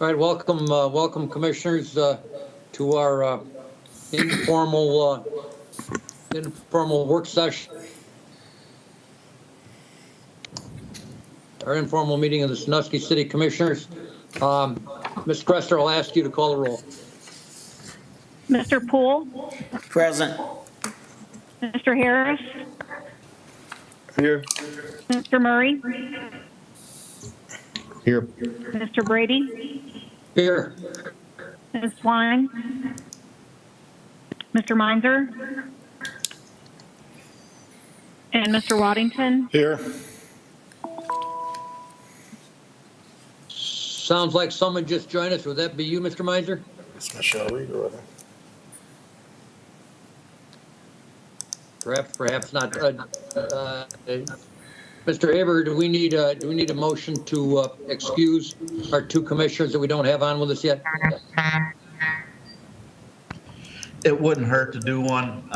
All right, welcome, commissioners, to our informal work session. Our informal meeting of the Sandusky City Commissioners. Ms. Crester, I'll ask you to call the roll. Mr. Poole? Present. Mr. Harris? Here. Mr. Murray? Here. Mr. Brady? Here. Ms. Swine? Mr. Meinzer? And Mr. Waddington? Here. Sounds like someone just joined us. Would that be you, Mr. Meinzer? It's Michelle Reed or Perhaps not. Mr. Haber, do we need a motion to excuse our two commissioners that we don't have on with us yet? It wouldn't hurt to do one,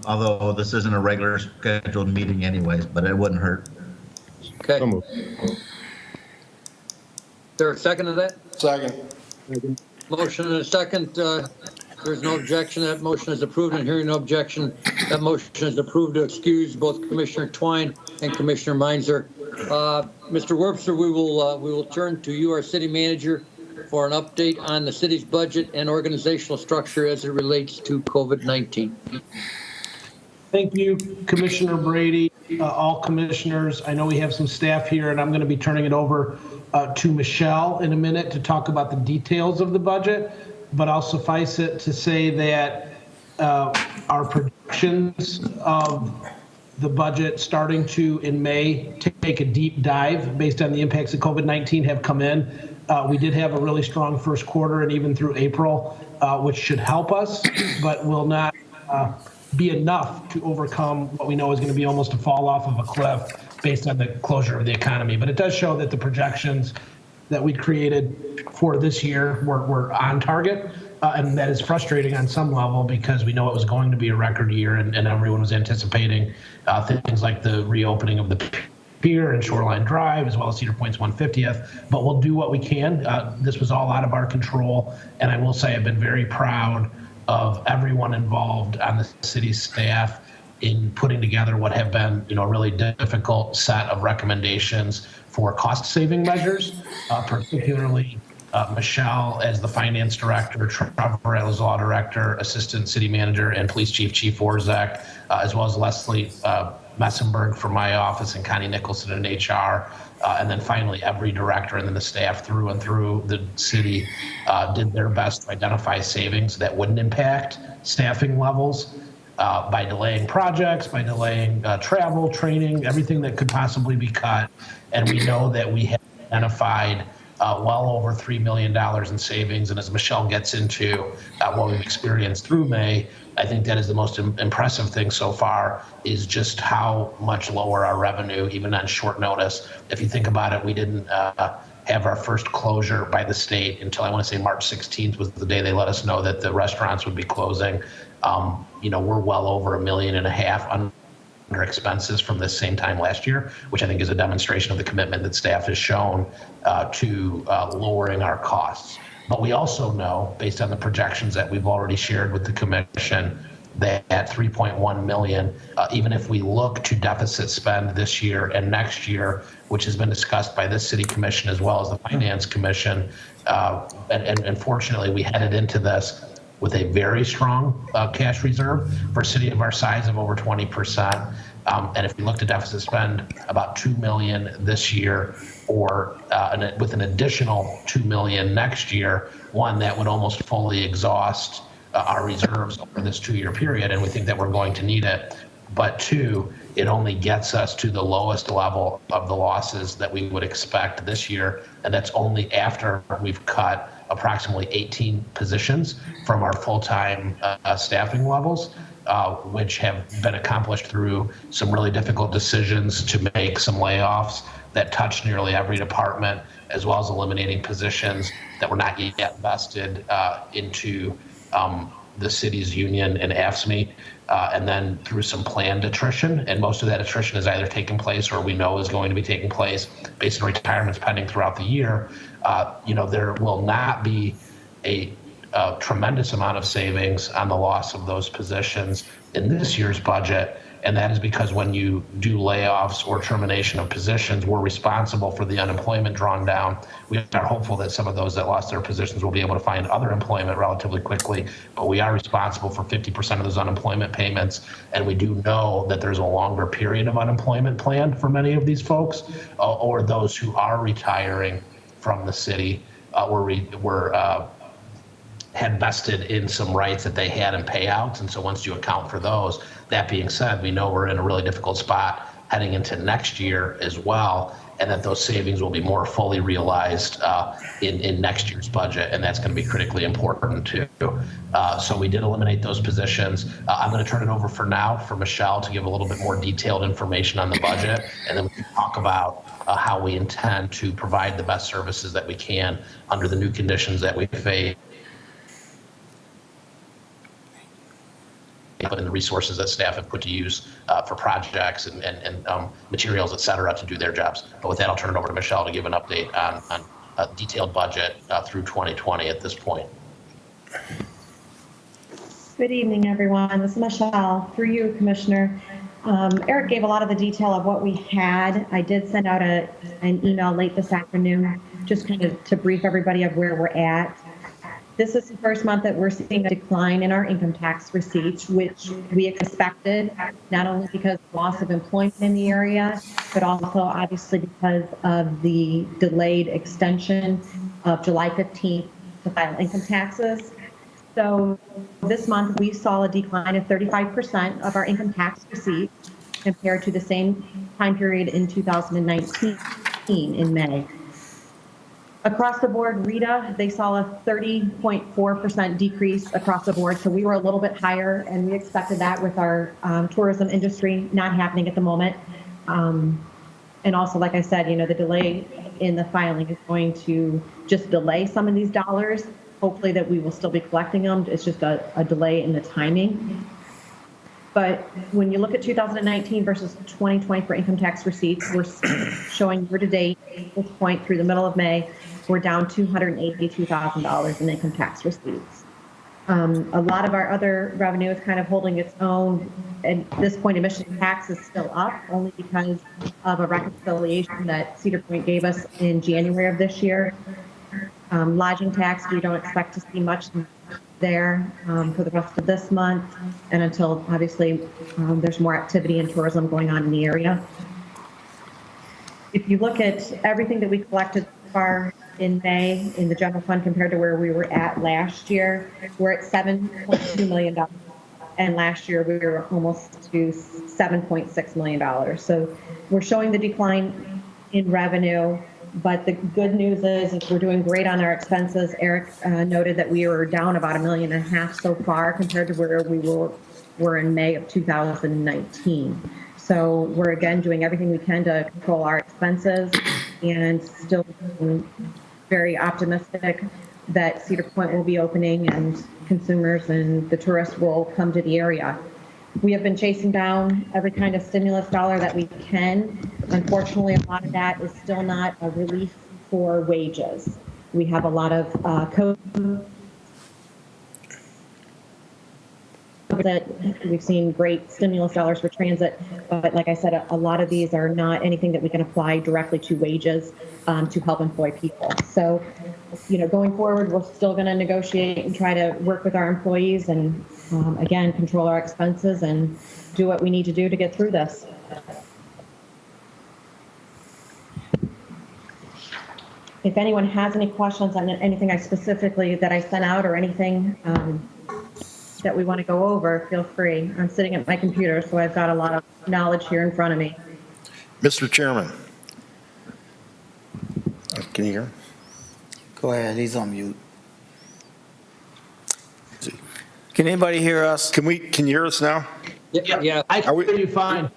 although this isn't a regular scheduled meeting anyways, but it wouldn't hurt. Okay. So Is there a second to that? Second. Motion and a second. There's no objection. That motion is approved, and hearing no objection, that motion is approved to excuse both Commissioner Twine and Commissioner Meinzer. Mr. Wurpser, we will turn to you, our city manager, for an update on the city's budget and organizational structure as it relates to COVID-19. Thank you, Commissioner Brady, all commissioners. I know we have some staff here, and I'm going to be turning it over to Michelle in a minute to talk about the details of the budget, but I'll suffice it to say that our projections of the budget starting to, in May, take a deep dive based on the impacts of COVID-19 have come in. We did have a really strong first quarter and even through April, which should help us, but will not be enough to overcome what we know is going to be almost a fall off of a cliff based on the closure of the economy. But it does show that the projections that we created for this year were on target. And that is frustrating on some level because we know it was going to be a record year and everyone was anticipating things like the reopening of the pier and Shoreline Drive, as well as Cedar Point's 150th. But we'll do what we can. This was all out of our control. And I will say I've been very proud of everyone involved on the city staff in putting together what have been, a really difficult set of recommendations for cost-saving measures, particularly Michelle as the finance director, Trevor as law director, assistant city manager, and police chief Orzak, as well as Leslie Messenberg from my office and Connie Nicholson in HR. And then finally, every director and then the staff through and through the city did their best to identify savings that wouldn't impact staffing levels by delaying projects, by delaying travel, training, everything that could possibly be cut. And we know that we have identified well over $3 million in savings. And as Michelle gets into what we've experienced through May, I think that is the most impressive thing so far is just how much lower our revenue, even on short notice. If you think about it, we didn't have our first closure by the state until I want to say March 16th was the day they let us know that the restaurants would be closing. We're well over $1.5 million under expenses from this same time last year, which I think is a demonstration of the commitment that staff has shown to lowering our costs. But we also know, based on the projections that we've already shared with the commission, that at $3.1 million, even if we look to deficit spend this year and next year, which has been discussed by this city commission as well as the finance commission, and fortunately we headed into this with a very strong cash reserve for a city of our size of over 20%. And if we look to deficit spend about $2 million this year, or with an additional $2 million next year, one that would almost fully exhaust our reserves over this 2-year period, and we think that we're going to need it. But two, it only gets us to the lowest level of the losses that we would expect this year, and that's only after we've cut approximately 18 positions from our full-time staffing levels, which have been accomplished through some really difficult decisions to make some layoffs that touch nearly every department, as well as eliminating positions that were not yet vested into the city's union and AFSCME, and then through some planned attrition. And most of that attrition is either taking place or we know is going to be taking place based on retirements pending throughout the year. There will not be a tremendous amount of savings on the loss of those positions in this year's budget. And that is because when you do layoffs or termination of positions, we're responsible for the unemployment drawn down. We are hopeful that some of those that lost their positions will be able to find other employment relatively quickly, but we are responsible for 50% of those unemployment payments. And we do know that there's a longer period of unemployment planned for many of these folks, or those who are retiring from the city had vested in some rights that they had in payouts. And so once you account for those, that being said, we know we're in a really difficult spot heading into next year as well, and that those savings will be more fully realized in next year's budget, and that's going to be critically important too. So we did eliminate those positions. I'm going to turn it over for now for Michelle to give a little bit more detailed information on the budget, and then we can talk about how we intend to provide the best services that we can under the new conditions that we face, and the resources that staff have put to use for projects and materials, et cetera, to do their jobs. But with that, I'll turn it over to Michelle to give an update on a detailed budget through 2020 at this point. Good evening, everyone. This is Michelle. Through you, Commissioner. Eric gave a lot of the detail of what we had. I did send out an email late this afternoon, just kind of to brief everybody of where we're at. This is the first month that we're seeing a decline in our income tax receipts, which we expected, not only because of loss of employment in the area, but also obviously because of the delayed extension of July 15th to file income taxes. So this month we saw a decline of 35% of our income tax receipts compared to the same time period in 2019 in May. Across the board, Rita, they saw a 30.4% decrease across the board. So we were a little bit higher, and we expected that with our tourism industry not happening at the moment. And also, like I said, the delay in the filing is going to just delay some of these dollars. Hopefully that we will still be collecting them. It's just a delay in the timing. But when you look at 2019 versus 2020 for income tax receipts, we're showing year to date, at this point through the middle of May, we're down $282,000 in income tax receipts. A lot of our other revenue is kind of holding its own. At this point, emission tax is still up, only because of a reconciliation that Cedar Point gave us in January of this year. Lodging tax, we don't expect to see much there for the rest of this month, and until obviously there's more activity and tourism going on in the area. If you look at everything that we collected so far in May in the general fund compared to where we were at last year, we're at $7.2 million. And last year we were almost to $7.6 million. So we're showing the decline in revenue. But the good news is we're doing great on our expenses. Eric noted that we were down about $1.5 million so far compared to where we were in May of 2019. So we're again doing everything we can to control our expenses, and still very optimistic that Cedar Point will be opening and consumers and the tourists will come to the area. We have been chasing down every kind of stimulus dollar that we can. Unfortunately, a lot of that is still not a relief for wages. We have a lot of COVID that we've seen great stimulus dollars for transit, but like I said, a lot of these are not anything that we can apply directly to wages to help employ people. So, going forward, we're still going to negotiate and try to work with our employees and, again, control our expenses and do what we need to do to get through this. If anyone has any questions on anything specifically that I sent out or anything that we want to go over, feel free. I'm sitting at my computer, so I've got a lot of knowledge here in front of me. Mr. Chairman. Can you hear him? Go ahead, he's on mute. Can anybody hear us? Can you hear us now? Yeah. I can hear you fine.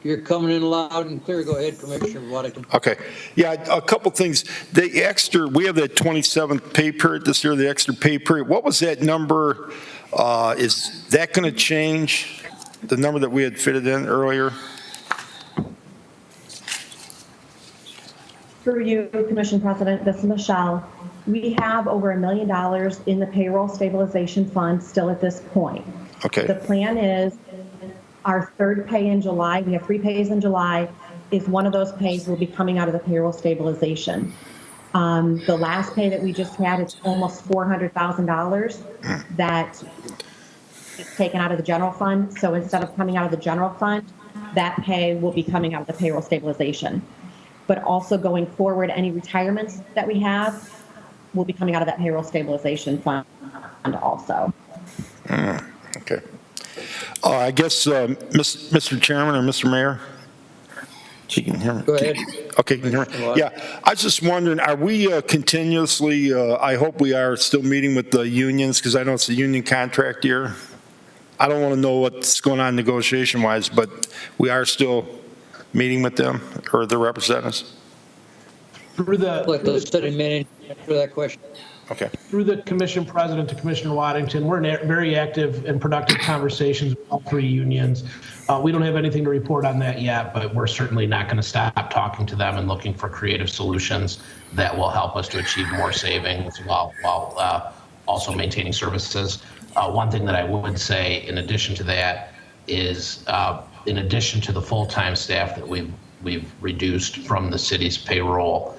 You're coming in loud and clear. Go ahead, Commissioner Waddington. Okay. Yeah, a couple things. The extra, we have the 27th pay period this year, the extra pay period. What was that number? Is that going to change, the number that we had fitted in earlier? Through you, Commission President, this is Michelle. We have over $1 million in the payroll stabilization fund still at this point. Okay. The plan is our third pay in July, we have 3 pays in July, is one of those pays will be coming out of the payroll stabilization. The last pay that we just had, it's almost $400,000 that is taken out of the general fund. So instead of coming out of the general fund, that pay will be coming out of the payroll stabilization. But also going forward, any retirements that we have will be coming out of that payroll stabilization fund also. Okay. I guess, Mr. Chairman or Mr. Mayor? She can hear me. Go ahead. Okay, can you hear me? Yeah, I was just wondering, are we continuously, I hope we are still meeting with the unions, because I know it's a union contract year. I don't want to know what's going on negotiation-wise, but we are still meeting with them or their representatives? Through the Let the city manager answer that question. Okay. Through the Commission President to Commissioner Waddington, we're in very active and productive conversations with all 3 unions. We don't have anything to report on that yet, but we're certainly not going to stop talking to them and looking for creative solutions that will help us to achieve more savings while also maintaining services. One thing that I would say in addition to that is in addition to the full-time staff that we've reduced from the city's payroll,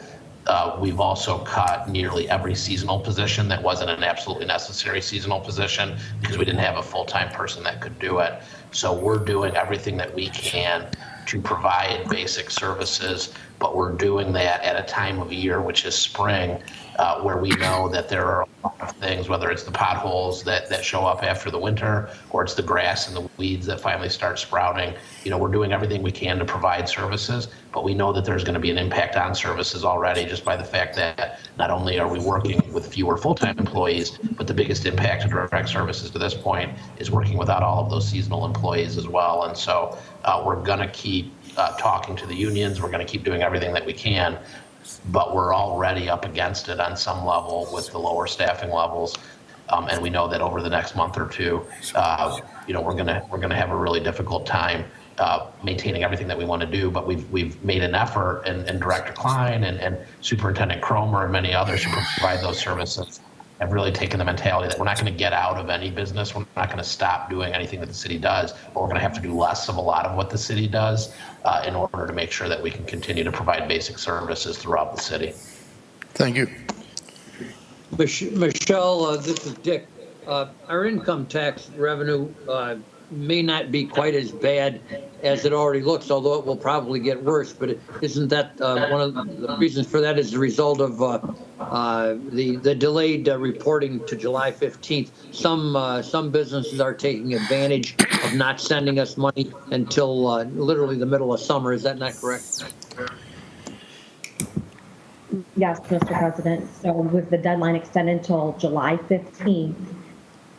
we've also cut nearly every seasonal position that wasn't an absolutely necessary seasonal position because we didn't have a full-time person that could do it. So we're doing everything that we can to provide basic services, but we're doing that at a time of year, which is spring, where we know that there are a lot of things, whether it's the potholes that show up after the winter, or it's the grass and the weeds that finally start sprouting. You know, we're doing everything we can to provide services, but we know that there's going to be an impact on services already just by the fact that not only are we working with fewer full-time employees, but the biggest impact to direct services to this point is working without all of those seasonal employees as well. And so we're going to keep talking to the unions. We're going to keep doing everything that we can, but we're already up against it on some level with the lower staffing levels. And we know that over the next month or two, you know, we're gonna have a really difficult time maintaining everything that we want to do. But we've made an effort, and Director Klein and Superintendent Cromer and many others who provide those services have really taken the mentality that we're not going to get out of any business. We're not going to stop doing anything that the city does, but we're going to have to do less of a lot of what the city does in order to make sure that we can continue to provide basic services throughout the city. Thank you. Michelle, this is Dick. Our income tax revenue may not be quite as bad as it already looks, although it will probably get worse. But isn't that one of the reasons for that is the result of the delayed reporting to July 15th? Some businesses are taking advantage of not sending us money until literally the middle of summer. Is that not correct? Yes, Mr. President. So with the deadline extended until July 15th,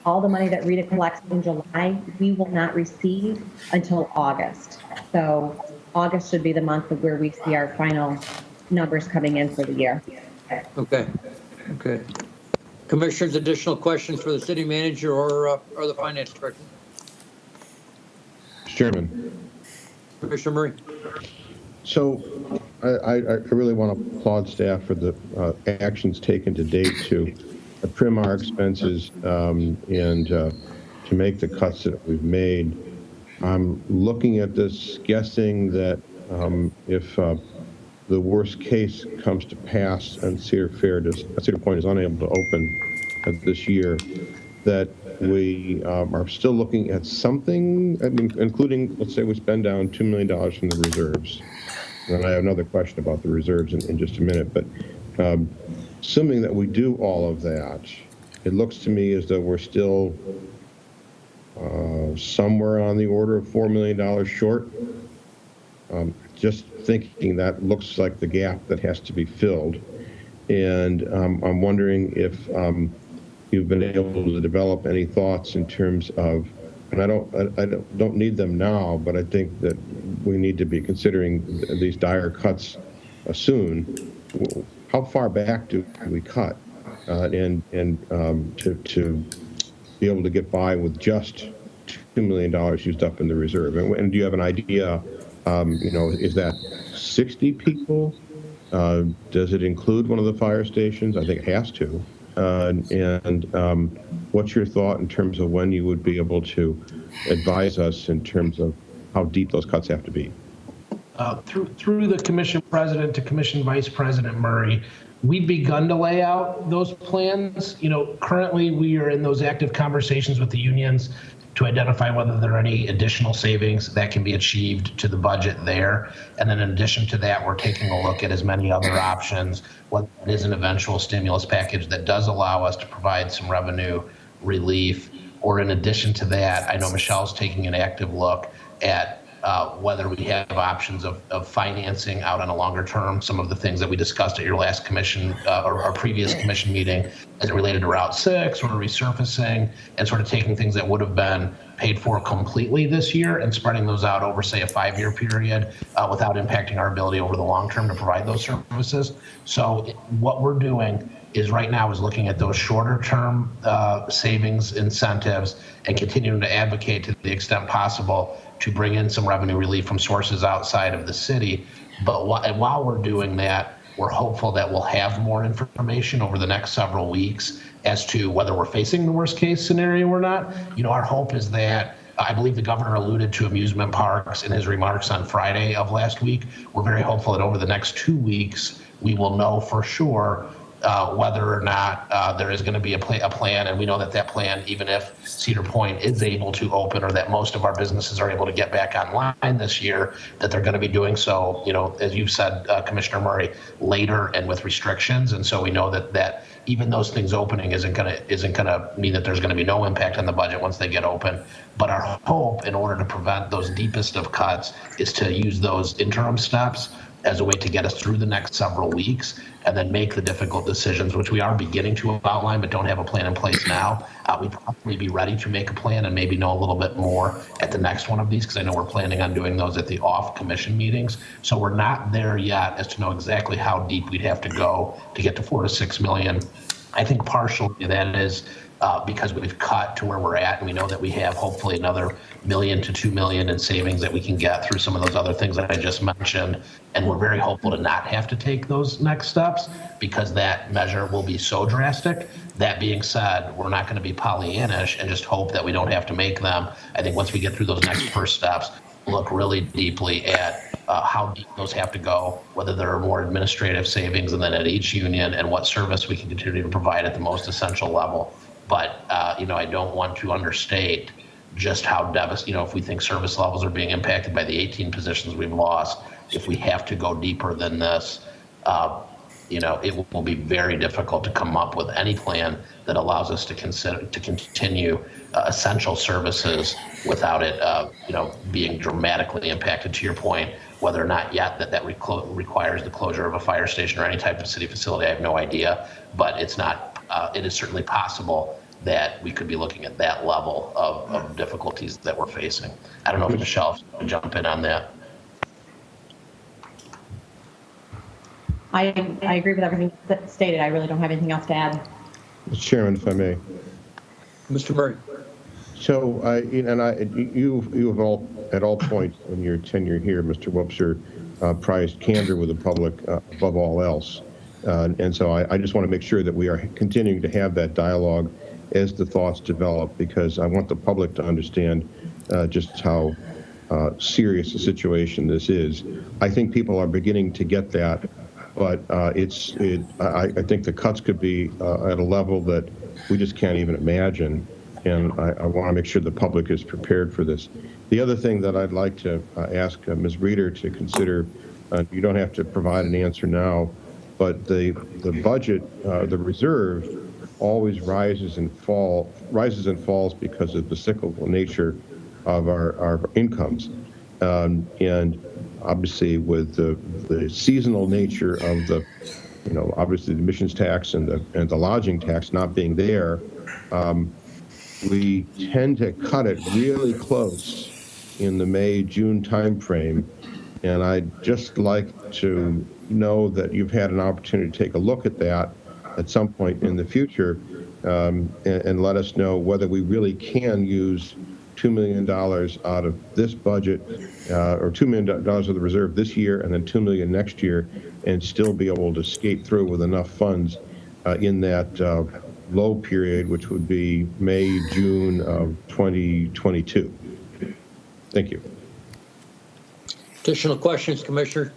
all the money that Rita collects in July, we will not receive until August. So August should be the month of where we see our final numbers coming in for the year. Okay. Okay. Commissioners, additional questions for the city manager or the finance director? Mr. Chairman. Commissioner Murray. So I really want to applaud staff for the actions taken to date to trim our expenses and to make the cuts that we've made. I'm looking at this, guessing that if the worst case comes to pass and Cedar Point is unable to open this year, that we are still looking at something, including, let's say we spend down $2 million from the reserves. And I have another question about the reserves in just a minute, but assuming that we do all of that, it looks to me as though we're still somewhere on the order of $4 million short. Just thinking that looks like the gap that has to be filled. And I'm wondering if you've been able to develop any thoughts in terms of and I don't need them now, but I think that we need to be considering these dire cuts soon. How far back do we cut, and to be able to get by with just $2 million used up in the reserve? And do you have an idea? Is that 60 people? Does it include one of the fire stations? I think it has to. What's your thought in terms of when you would be able to advise us in terms of how deep those cuts have to be? Through the commission president to commission vice president Murray, we've begun to lay out those plans. Currently we are in those active conversations with the unions to identify whether there are any additional savings that can be achieved to the budget there. And then in addition to that, we're taking a look at as many other options. What is an eventual stimulus package that does allow us to provide some revenue relief? Or in addition to that, I know Michelle's taking an active look at whether we have options of financing out on a longer term, some of the things that we discussed at your last commission or our previous commission meeting as it related to Route 6 or resurfacing, and sort of taking things that would have been paid for completely this year and spreading those out over, say, a 5-year period without impacting our ability over the long term to provide those services. So what we're doing is right now is looking at those shorter term savings incentives and continuing to advocate to the extent possible to bring in some revenue relief from sources outside of the city. But while we're doing that, we're hopeful that we'll have more information over the next several weeks as to whether we're facing the worst case scenario or not. Our hope is that, I believe the governor alluded to amusement parks in his remarks on Friday of last week. We're very hopeful that over the next 2 weeks, we will know for sure whether or not there is going to be a plan, and we know that plan, even if Cedar Point is able to open or that most of our businesses are able to get back online this year, that they're going to be doing so, as you've said, Commissioner Murray, later and with restrictions. And so we know that even those things opening isn't going to mean that there's going to be no impact on the budget once they get open. But our hope, in order to prevent those deepest of cuts, is to use those interim steps as a way to get us through the next several weeks and then make the difficult decisions, which we are beginning to outline but don't have a plan in place now. We'd probably be ready to make a plan and maybe know a little bit more at the next one of these, because I know we're planning on doing those at the off-commission meetings. So we're not there yet as to know exactly how deep we'd have to go to get to 4 to 6 million. I think partially that is because we've cut to where we're at, and we know that we have hopefully another $1 million to $2 million in savings that we can get through some of those other things that I just mentioned. And we're very hopeful to not have to take those next steps because that measure will be so drastic. That being said, we're not going to be Pollyannish and just hope that we don't have to make them. I think once we get through those next first steps, we'll look really deeply at how deep those have to go, whether there are more administrative savings and then at each union, and what service we can continue to provide at the most essential level. But, I don't want to understate just how devastating, if we think service levels are being impacted by the 18 positions we've lost, if we have to go deeper than this, it will be very difficult to come up with any plan that allows us to continue essential services without it, being dramatically impacted, to your point. Whether or not yet that requires the closure of a fire station or any type of city facility, I have no idea, but it's not. It is certainly possible that we could be looking at that level of difficulties that we're facing. I don't know if Michelle can jump in on that. I agree with everything that's stated. I really don't have anything else to add. Mr. Chairman, if I may. Mr. Murray. So, you have at all points in your tenure here, Mr. Wobser, prized candor with the public above all else. And so I just want to make sure that we are continuing to have that dialogue as the thoughts develop, because I want the public to understand just how serious a situation this is. I think people are beginning to get that, but I think the cuts could be at a level that we just can't even imagine. And I want to make sure the public is prepared for this. The other thing that I'd like to ask Ms. Reeder to consider, you don't have to provide an answer now, but the budget, the reserve, always rises and falls because of the cyclical nature of our incomes, and obviously with the seasonal nature of obviously the emissions tax and the lodging tax not being there. we tend to cut it really close in the May, June timeframe. And I'd just like to know that you've had an opportunity to take a look at that at some point in the future, and let us know whether we really can use $2 million out of this budget, or $2 million of the reserve this year and then $2 million next year, and still be able to skate through with enough funds in that low period, which would be May, June of 2022. Thank you. Additional questions, Commissioner?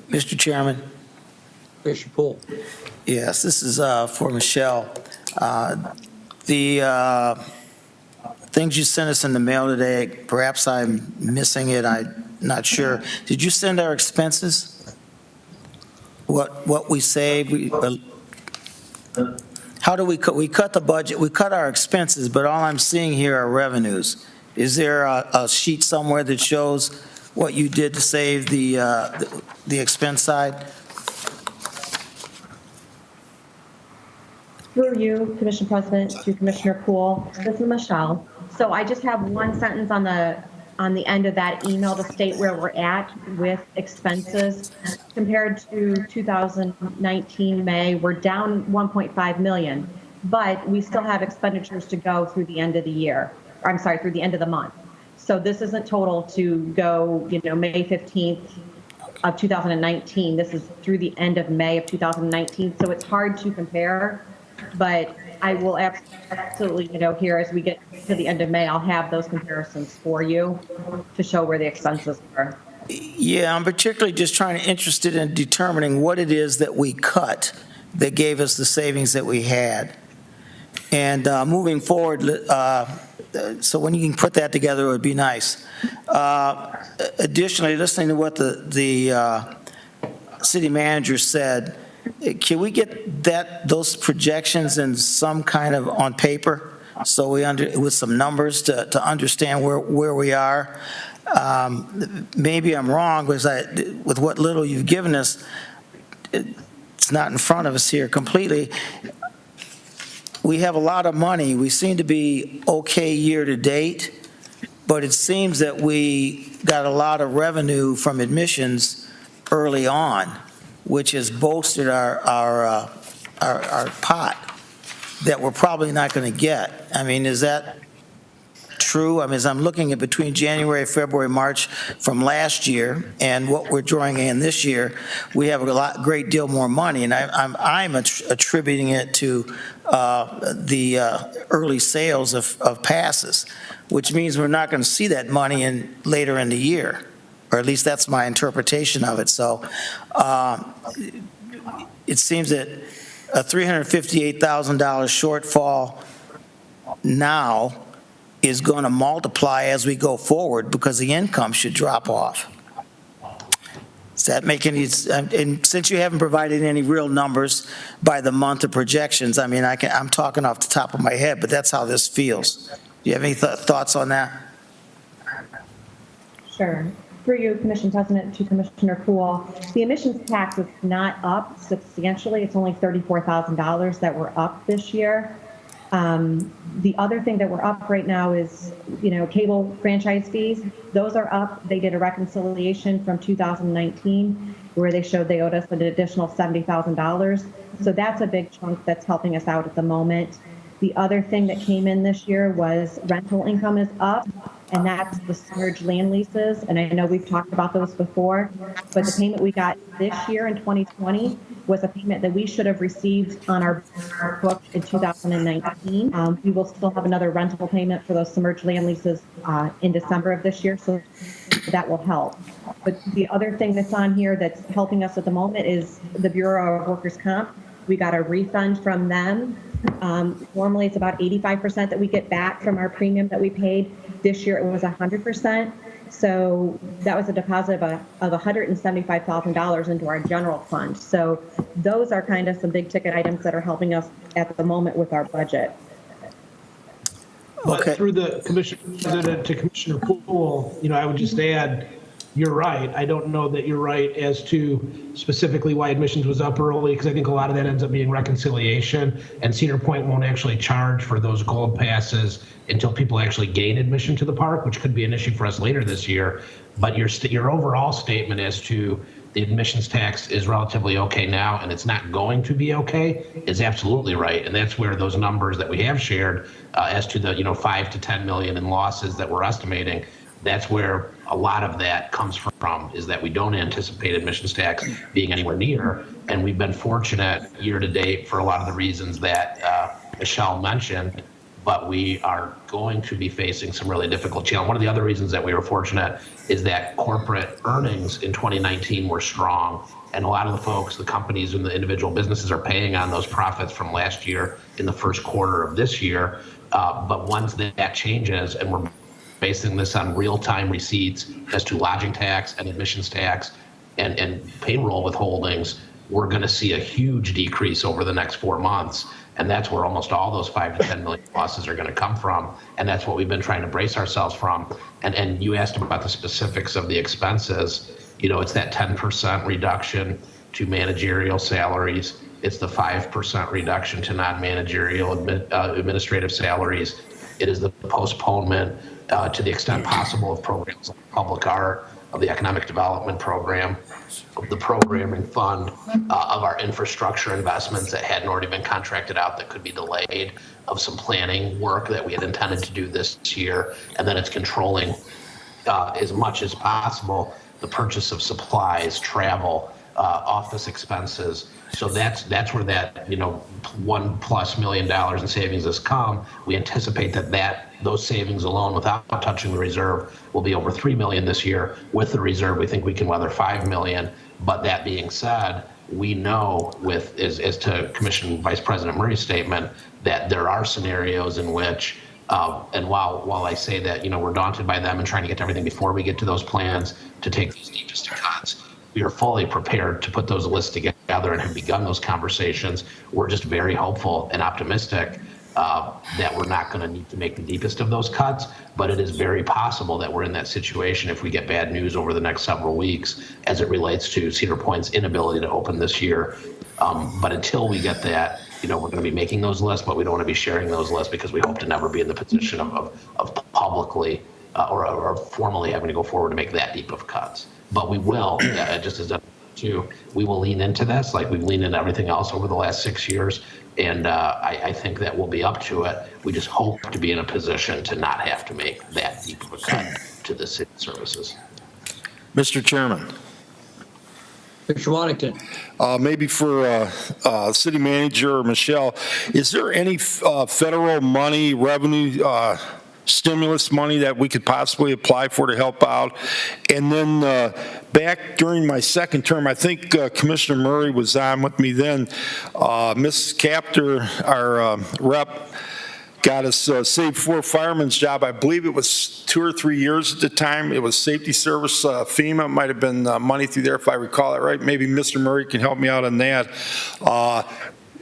Mr. Chairman. Commissioner Poole? Yes, this is for Michelle. The things you sent us in the mail today, perhaps I'm missing it, I'm not sure. Did you send our expenses? What we saved? How do we cut the budget? We cut our expenses, but all I'm seeing here are revenues. Is there a sheet somewhere that shows what you did to save the expense side? Through you, Commissioner President, to Commissioner Poole, this is Michelle. So I just have one sentence on the end of that email to state where we're at with expenses. Compared to 2019 May, we're down 1.5 million, but we still have expenditures to go through the end of the year. I'm sorry, through the end of the month. So this isn't total to go, May 15th of 2019. This is through the end of May of 2019. So it's hard to compare, but I will absolutely, here as we get to the end of May, I'll have those comparisons for you to show where the expenses are. Yeah, I'm particularly just interested in determining what it is that we cut that gave us the savings that we had. And moving forward, so when you can put that together, it would be nice. Additionally, listening to what the city manager said, can we get those projections in some kind of on paper, so with some numbers to understand where we are? Maybe I'm wrong, because with what little you've given us, it's not in front of us here completely. We have a lot of money. We seem to be okay year to date, but it seems that we got a lot of revenue from admissions early on, which has bolstered our pot that we're probably not going to get. I mean, is that true? I mean, as I'm looking at between January, February, March from last year and what we're drawing in this year, we have a great deal more money, and I'm attributing it to the early sales of passes, which means we're not going to see that money later in the year, or at least that's my interpretation of it. So it seems that a $358,000 shortfall now is going to multiply as we go forward, because the income should drop off. Does that make any sense? And since you haven't provided any real numbers by the month of projections, I mean, I'm talking off the top of my head, but that's how this feels. Do you have any thoughts on that? Sure. Through you, Commissioner President, to Commissioner Poole, the admissions tax is not up substantially. It's only $34,000 that we're up this year. The other thing that we're up right now is, cable franchise fees. Those are up. They did a reconciliation from 2019 where they showed they owed us an additional $70,000. So that's a big chunk that's helping us out at the moment. The other thing that came in this year was rental income is up, and that's the surge land leases. And I know we've talked about those before, but the payment we got this year in 2020 was a payment that we should have received on our book in 2019. We will still have another rental payment for those submerged land leases in December of this year, so that will help. But the other thing that's on here that's helping us at the moment is the Bureau of Workers' Comp. We got a refund from them. Normally it's about 85% that we get back from our premium that we paid. This year it was 100%. So that was a deposit of $175,000 into our general fund. So those are kind of some big ticket items that are helping us at the moment with our budget. But through the Commissioner President to Commissioner Poole, I would just add you're right. I don't know that you're right as to specifically why admissions was up early, because I think a lot of that ends up being reconciliation, and Cedar Point won't actually charge for those gold passes until people actually gain admission to the park, which could be an issue for us later this year. But your overall statement as to the admissions tax is relatively okay now, and it's not going to be okay, is absolutely right. And that's where those numbers that we have shared as to the 5 to 10 million in losses that we're estimating, that's where a lot of that comes from, is that we don't anticipate admissions tax being anywhere near. And we've been fortunate year to date for a lot of the reasons that Michelle mentioned, but we are going to be facing some really difficult challenges. One of the other reasons that we were fortunate is that corporate earnings in 2019 were strong. And a lot of the folks, the companies and the individual businesses are paying on those profits from last year in the first quarter of this year. But once that changes, and we're basing this on real-time receipts as to lodging tax and admissions tax and payroll withholdings, we're going to see a huge decrease over the next 4 months. And that's where almost all those 5 to 10 million losses are going to come from. And that's what we've been trying to brace ourselves from. And you asked about the specifics of the expenses. It's that 10% reduction to managerial salaries. It's the 5% reduction to non-managerial administrative salaries. It is the postponement to the extent possible of programs like public art, of the economic development program, of the programming fund, of our infrastructure investments that hadn't already been contracted out that could be delayed, of some planning work that we had intended to do this year. And then it's controlling as much as possible the purchase of supplies, travel, office expenses. So that's where that $1+ million in savings has come. We anticipate that those savings alone, without touching the reserve, will be over $3 million this year. With the reserve, we think we can weather $5 million. But that being said, we know, as to Commissioner Vice President Murray's statement, that there are scenarios in which, and while I say that we're daunted by them and trying to get to everything before we get to those plans to take these deepest cuts, we are fully prepared to put those lists together and have begun those conversations. We're just very hopeful and optimistic that we're not going to need to make the deepest of those cuts, but it is very possible that we're in that situation if we get bad news over the next several weeks as it relates to Cedar Point's inability to open this year. But until we get that, we're going to be making those lists, but we don't want to be sharing those lists because we hope to never be in the position of publicly or formally having to go forward to make that deep of cuts. But we will, just as we will lean into this like we've leaned into everything else over the last 6 years. And I think that we'll be up to it. We just hope to be in a position to not have to make that deep of a cut to the city services. Mr. Chairman. Mr. Waddington. Maybe for City Manager Michelle, is there any federal money, revenue, stimulus money that we could possibly apply for to help out? And then back during my second term, I think Commissioner Murray was on with me then. Ms. Capter, our rep, got us Save 4 Fireman's job. I believe it was 2 or 3 years at the time. It was Safety Service FEMA. It might have been money through there if I recall it right. Maybe Mr. Murray can help me out on that.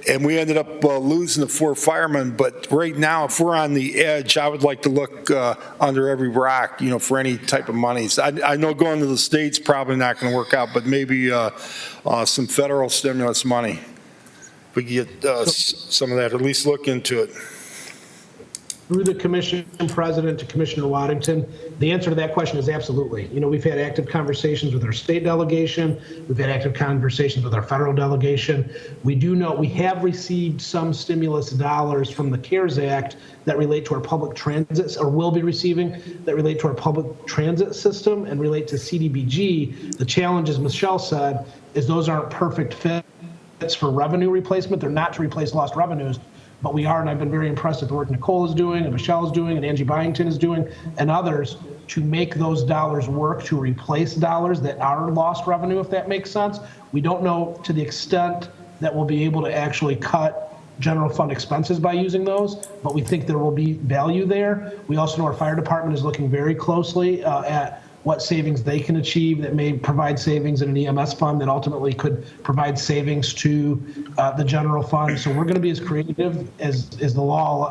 And we ended up losing the 4 firemen. But right now, if we're on the edge, I would like to look under every rock, for any type of monies. I know going to the state's probably not going to work out, but maybe some federal stimulus money. We could get some of that, or at least look into it. Through the commission president to Commissioner Waddington, the answer to that question is absolutely. We've had active conversations with our state delegation. We've had active conversations with our federal delegation. We do know we have received some stimulus dollars from the CARES Act that relate to our public transit, or will be receiving, that relate to our public transit system and relate to CDBG. The challenge, as Michelle said, is those aren't perfect fits for revenue replacement. They're not to replace lost revenues. But we are, and I've been very impressed with the work Nicole is doing, and Michelle is doing, and Angie Byington is doing, and others, to make those dollars work to replace dollars that are lost revenue, if that makes sense. We don't know to the extent that we'll be able to actually cut general fund expenses by using those, but we think there will be value there. We also know our fire department is looking very closely at what savings they can achieve that may provide savings in an EMS fund that ultimately could provide savings to the general fund. So we're going to be as creative as the law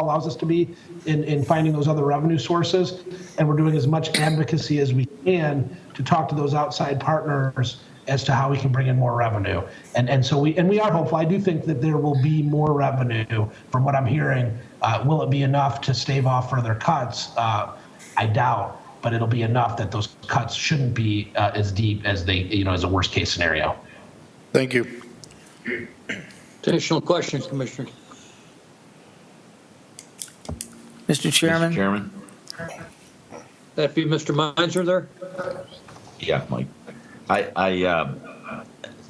allows us to be in finding those other revenue sources. And we're doing as much advocacy as we can to talk to those outside partners as to how we can bring in more revenue. And so we are hopeful. I do think that there will be more revenue from what I'm hearing. Will it be enough to stave off further cuts? I doubt, but it'll be enough that those cuts shouldn't be as deep as they, as a worst case scenario. Thank you. Additional questions, Commissioners? Mr. Chairman? Mr. Chairman? That be Mr. Meinzer there? Yeah, Mike. I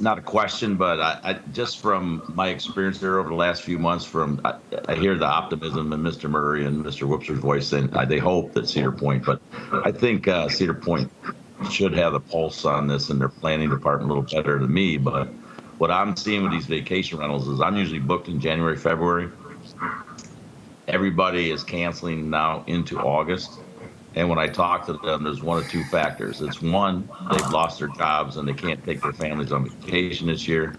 not a question, but I just from my experience there over the last few months, I hear the optimism in Mr. Murray and Mr. Wipser's voice, and they hope that Cedar Point, but I think Cedar Point should have a pulse on this in their planning department a little better than me. But what I'm seeing with these vacation rentals is I'm usually booked in January, February. Everybody is canceling now into August. And when I talk to them, there's one of two factors. It's one, they've lost their jobs and they can't take their families on vacation this year.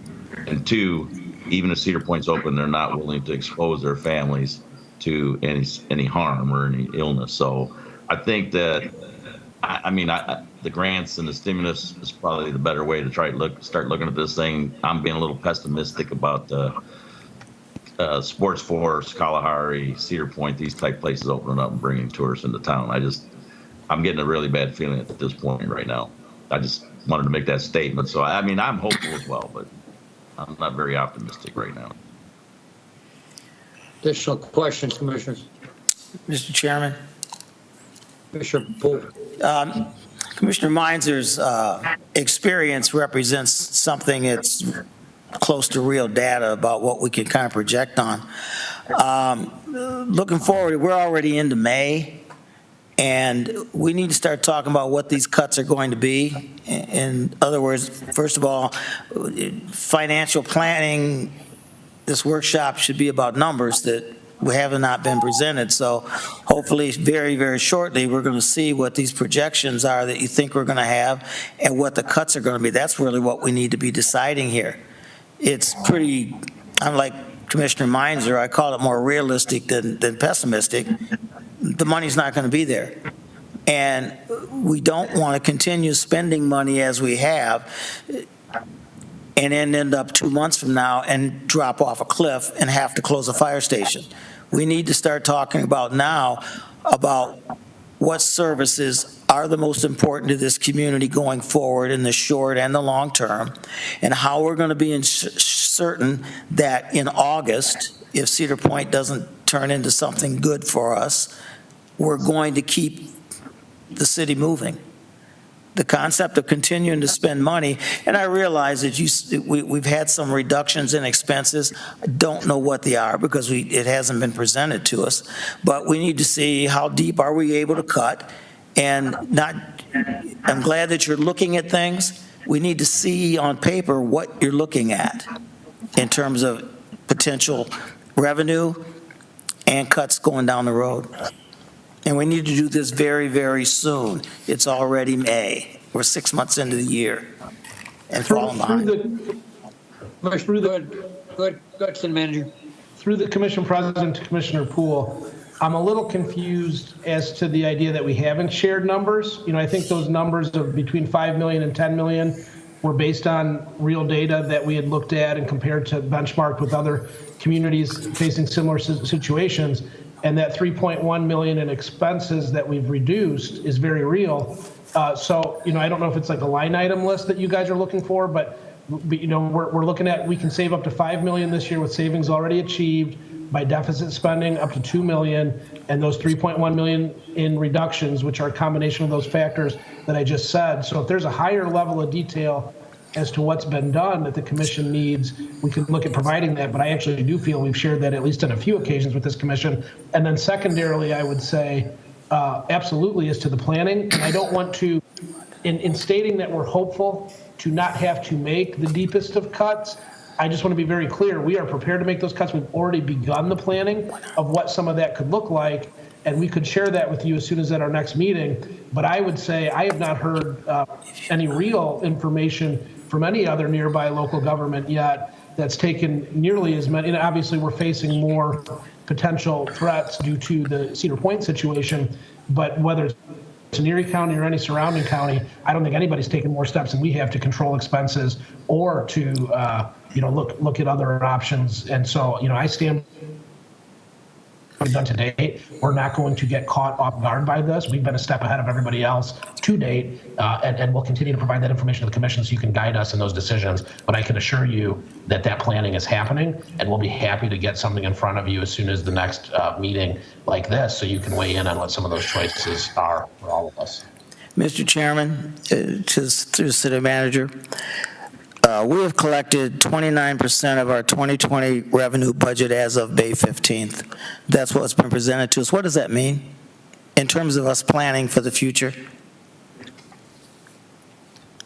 And two, even if Cedar Point's open, they're not willing to expose their families to any harm or any illness. So I think that, the grants and the stimulus is probably the better way to start looking at this thing. I'm being a little pessimistic about the Sports Force, Kalahari, Cedar Point, these type places opening up and bringing tourists into town. I'm getting a really bad feeling at this point right now. I just wanted to make that statement. So, I'm hopeful as well, but I'm not very optimistic right now. Additional questions, Commissioners? Mr. Chairman? Commissioner Poole? Commissioner Meinzer's experience represents something that's close to real data about what we can kind of project on. Looking forward, we're already into May, and we need to start talking about what these cuts are going to be. In other words, first of all, financial planning, this workshop should be about numbers that have not been presented. So hopefully very, very shortly, we're going to see what these projections are that you think we're going to have and what the cuts are going to be. That's really what we need to be deciding here. It's pretty, I'm like Commissioner Meinzer, I call it more realistic than pessimistic. The money's not going to be there. And we don't want to continue spending money as we have and then end up 2 months from now and drop off a cliff and have to close a fire station. We need to start talking about now about what services are the most important to this community going forward in the short and the long term, and how we're going to be certain that in August, if Cedar Point doesn't turn into something good for us, we're going to keep the city moving. The concept of continuing to spend money, and I realize that we've had some reductions in expenses. I don't know what they are because it hasn't been presented to us, but we need to see how deep are we able to cut. And I'm glad that you're looking at things. We need to see on paper what you're looking at in terms of potential revenue and cuts going down the road. And we need to do this very, very soon. It's already May. We're 6 months into the year and falling behind. Commissioner, go ahead, City Manager. Through the Commission President to Commissioner Poole, I'm a little confused as to the idea that we haven't shared numbers. I think those numbers of between 5 million and 10 million were based on real data that we had looked at and compared to benchmarked with other communities facing similar situations. And that 3.1 million in expenses that we've reduced is very real. So, I don't know if it's like a line item list that you guys are looking for, but we're looking at, we can save up to 5 million this year with savings already achieved by deficit spending up to 2 million, and those 3.1 million in reductions, which are a combination of those factors that I just said. So if there's a higher level of detail as to what's been done that the commission needs, we can look at providing that, but I actually do feel we've shared that at least on a few occasions with this commission. And then secondarily, I would say absolutely as to the planning. And I don't want to, in stating that we're hopeful to not have to make the deepest of cuts, I just want to be very clear. We are prepared to make those cuts. We've already begun the planning of what some of that could look like. and we could share that with you as soon as at our next meeting. But I would say I have not heard any real information from any other nearby local government yet that's taken nearly as many. And obviously, we're facing more potential threats due to the Cedar Point situation, but whether it's in Erie County or any surrounding county, I don't think anybody's taken more steps than we have to control expenses or to look at other options. And so, I stand we've done to date. We're not going to get caught off guard by this. We've been a step ahead of everybody else to date, and we'll continue to provide that information to the commission so you can guide us in those decisions. But I can assure you that planning is happening, and we'll be happy to get something in front of you as soon as the next meeting like this, so you can weigh in on what some of those choices are for all of us. Mr. Chairman, to the city manager, we have collected 29% of our 2020 revenue budget as of May 15th. That's what's been presented to us. What does that mean in terms of us planning for the future?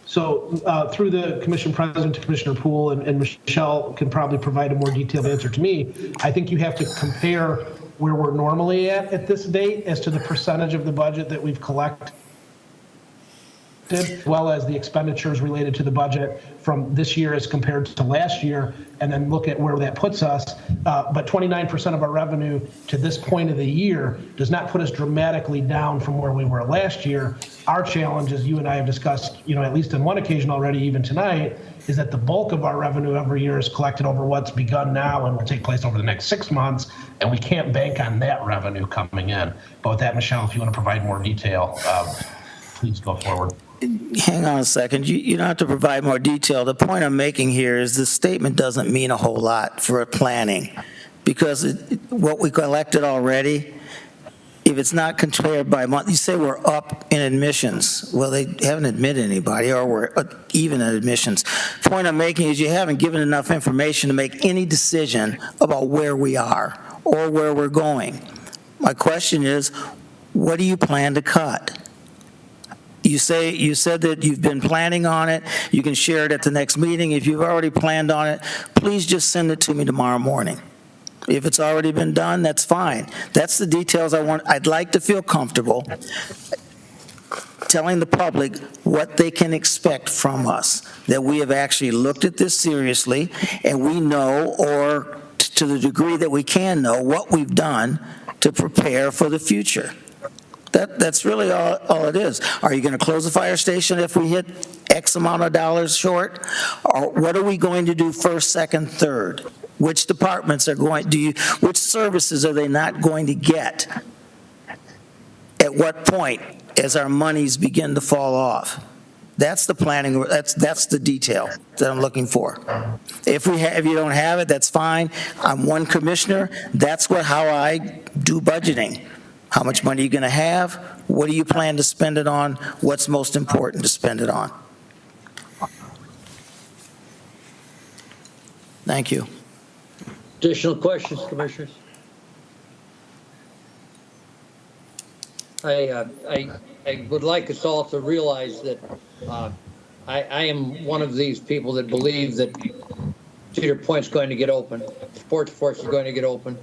So through the commission president to Commissioner Poole, and Michelle can probably provide a more detailed answer to me, I think you have to compare where we're normally at this date as to the percentage of the budget that we've collected, as well as the expenditures related to the budget from this year as compared to last year, and then look at where that puts us. But 29% of our revenue to this point of the year does not put us dramatically down from where we were last year. Our challenge, as you and I have discussed, at least on one occasion already, even tonight, is that the bulk of our revenue every year is collected over what's begun now and will take place over the next 6 months, and we can't bank on that revenue coming in. But with that, Michelle, if you want to provide more detail, please go forward. Hang on a second. You don't have to provide more detail. The point I'm making here is this statement doesn't mean a whole lot for planning, because what we collected already, if it's not compared by month, you say we're up in admissions. Well, they haven't admitted anybody, or we're even in admissions. The point I'm making is you haven't given enough information to make any decision about where we are or where we're going. My question is, what do you plan to cut? You said that you've been planning on it. You can share it at the next meeting. If you've already planned on it, please just send it to me tomorrow morning. If it's already been done, that's fine. That's the details I want. I'd like to feel comfortable telling the public what they can expect from us, that we have actually looked at this seriously, and we know, or to the degree that we can know, what we've done to prepare for the future. That's really all it is. Are you going to close the fire station if we hit X amount of dollars short? Or what are we going to do first, second, third? Which departments are going, which services are they not going to get? At what point as our monies begin to fall off? That's the planning, that's the detail that I'm looking for. If you don't have it, that's fine. I'm one commissioner. That's how I do budgeting. How much money are you going to have? What do you plan to spend it on? What's most important to spend it on? Thank you. Additional questions, commissioners? I would like us all to realize that I am one of these people that believe that Cedar Point's going to get open, Sports Force is going to get open,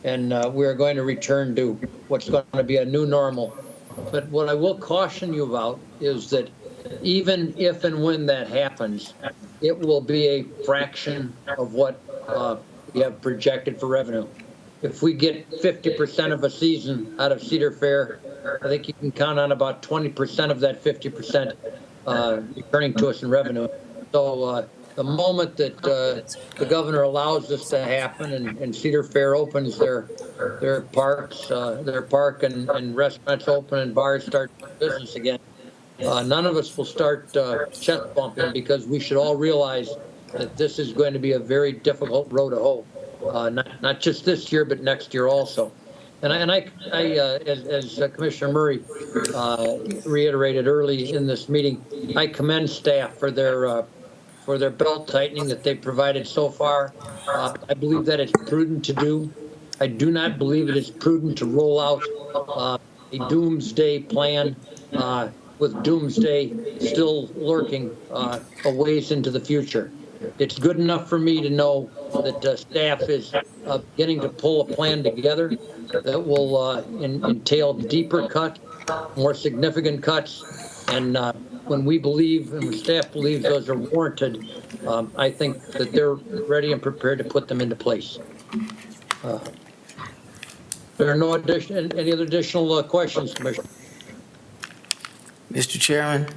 and we're going to return to what's going to be a new normal. But what I will caution you about is that even if and when that happens, it will be a fraction of what we have projected for revenue. If we get 50% of a season out of Cedar Fair, I think you can count on about 20% of that 50% returning to us in revenue. So the moment that the governor allows this to happen and Cedar Fair opens their parks, their park and restaurants open and bars start business again, none of us will start chest bumping, because we should all realize that this is going to be a very difficult road to hoe. Not just this year, but next year also. And I as Commissioner Murray reiterated early in this meeting, I commend staff for their belt tightening that they provided so far. I believe that it's prudent to do. I do not believe it is prudent to roll out a doomsday plan with doomsday still lurking a ways into the future. it's good enough for me to know that staff is beginning to pull a plan together that will entail deeper cuts, more significant cuts. And when we believe and when staff believes those are warranted, I think that they're ready and prepared to put them into place. There are no any other additional questions, Commissioner? Mr. Chairman,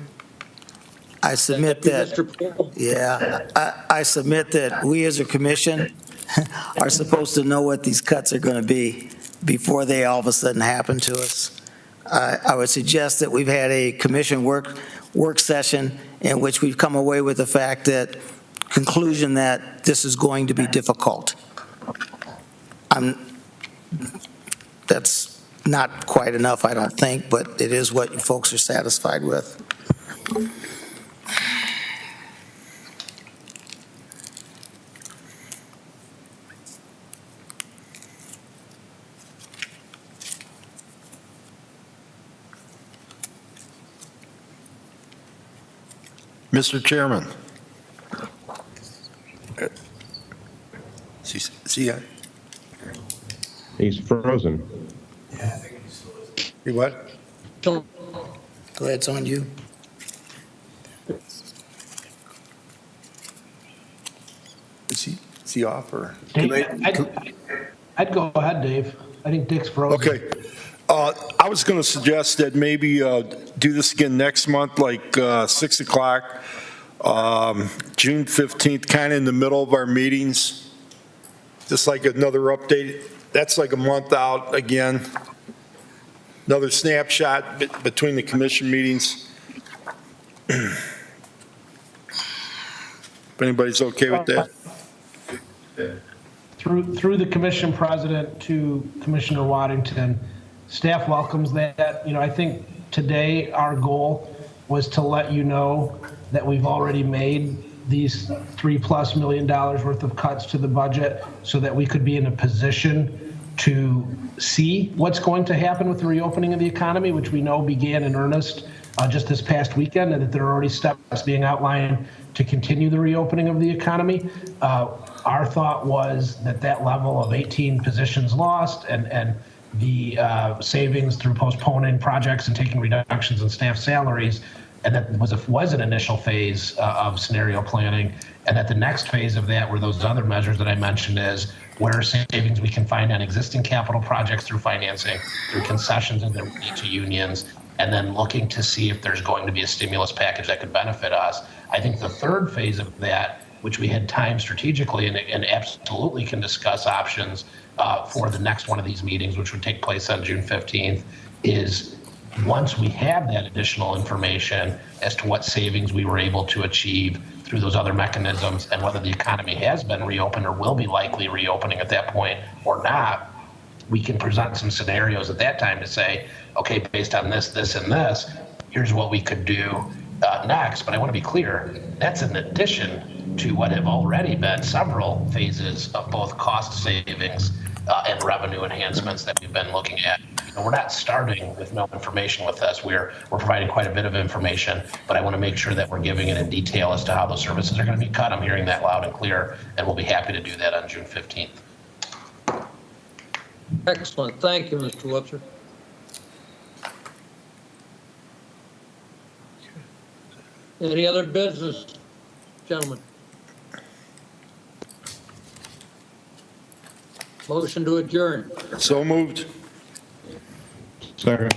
I submit that, Mr. Poole? yeah, I submit that we as a commission are supposed to know what these cuts are going to be before they all of a sudden happen to us. I would suggest that we've had a commission work session in which we've come away with the fact that, conclusion that this is going to be difficult. That's not quite enough, I don't think, but it is what you folks are satisfied with. Mr. Chairman. See ya. He's frozen. You what? Go ahead, it's on you. Is he off or? I'd go ahead, Dave. I think Dick's frozen. Okay. I was going to suggest that maybe do this again next month, like 6 o'clock, June 15th, kind of in the middle of our meetings. Just like another update. That's like a month out again. Another snapshot between the commission meetings. If anybody's okay with that. Through the commission president to Commissioner Waddington, staff welcomes that. You know, I think today our goal was to let you know that we've already made these $3+ million worth of cuts to the budget so that we could be in a position to see what's going to happen with the reopening of the economy, which we know began in earnest just this past weekend, and that there are already steps being outlined to continue the reopening of the economy. Our thought was that that level of 18 positions lost and the savings through postponing projects and taking reductions in staff salaries, and that was an initial phase of scenario planning, and that the next phase of that were those other measures that I mentioned is where savings we can find on existing capital projects through financing, through concessions and to unions, and then looking to see if there's going to be a stimulus package that could benefit us. I think the third phase of that, which we had timed strategically and absolutely can discuss options for the next one of these meetings, which would take place on June 15th, is once we have that additional information as to what savings we were able to achieve through those other mechanisms and whether the economy has been reopened or will be likely reopening at that point or not, we can present some scenarios at that time to say, okay, based on this, this, and this, here's what we could do next. But I want to be clear, that's in addition to what have already been several phases of both cost savings and revenue enhancements that we've been looking at. We're not starting with no information with this. We're providing quite a bit of information, but I want to make sure that we're giving it in detail as to how those services are going to be cut. I'm hearing that loud and clear, and we'll be happy to do that on June 15th. Excellent. Thank you, Mr. Webster. Any other business, gentlemen? Motion to adjourn. So moved. Second.